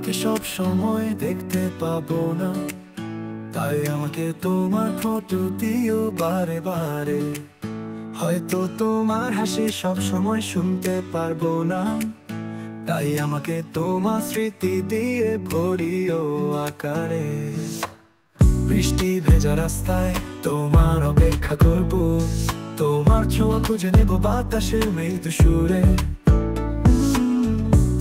তোমাকে সব সময় দেখতে পাবো না, তাই আমাকে তোমার ফটো দিও বারে বারে। হয়তো তোমার হাসি সব সময় শুনতে পারবো না, তাই আমাকে তোমার স্মৃতি দিয়ে ভরিও আকারে। বৃষ্টি ভেজা রাস্তায় তোমার অপেক্ষা করব, তোমার ছোঁয়া খুঁজে নেব বাতাসের মৃদু সুরে।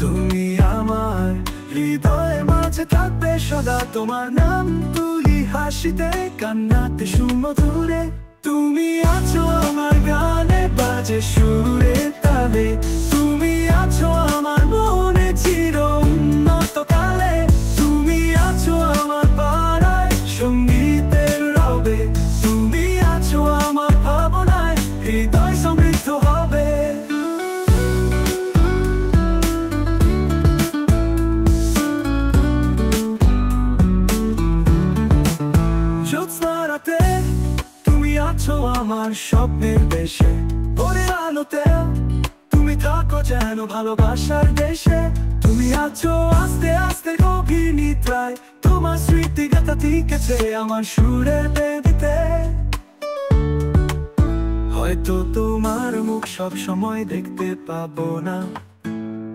তুমি আমার হৃদয়ের মাঝে থাকবে সদা, তোমার নাম তুলি হাসিতে কান্নাতে সুমধুরে। তুমি আছো আমার গানে বাজে সুরে তালে, তুমি আছো আমার মনে চির উন্নত কালে। তুমি আছো আমার পাড়ায় সঙ্গীতের রবে, তুমি আছো আমার ভাবনায় হৃদয় সমৃদ্ধ হবে। জ্যোৎস্না রাতে তুমি আছো আমার স্বপ্নের দেশে, ভোরের আলোতে তুমি থাকো যেন ভালোবাসার দেশে। তুমি আছো আস্তে আস্তে গভীর নিদ্রায়, তোমার স্মৃতি গাথা লিখেছে আমার সুরের বেদিতে। হয়তো তোমার মুখ সব সময় দেখতে পাবো না,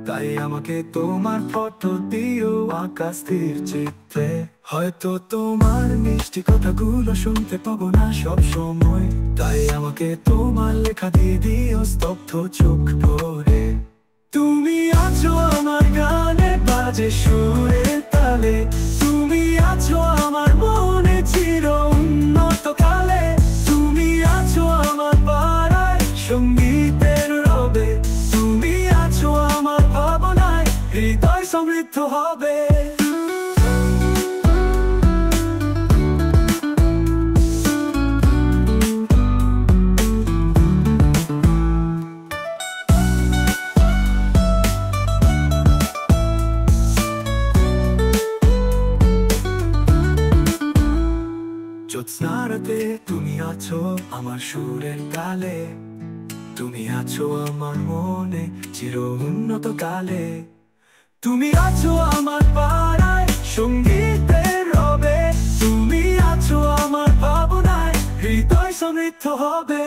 তাই আমাকে তোমার ফটো দিও আকাশ স্থির চিত্রে। হয়তো তোমার মিষ্টি কথাগুলো শুনতে পাবো না সব সময়, তাই আমাকে তোমার লেখা দিয়ে দিও স্তব্ধ চোখ ভরে। তুমি আছো আমার গানে বাজে সুরে তালে, তুমি আছো আমার মনে চির উন্নত কালে। তুমি আছো আমার পাড়ায় সঙ্গীতের রবে, তুমি আছো আমার ভাবনায় হৃদয় সমৃদ্ধ হবে। জ্যোৎস্না রাতে তুমি আছো আমার সুরের তালে, তুমি আছো আমার মনে চির উন্নত কালে। তুমি আছো আমার পাড়ায় সঙ্গীতের রবে, তুমি আছো আমার ভাবনায় হৃদয় সমৃদ্ধ হবে।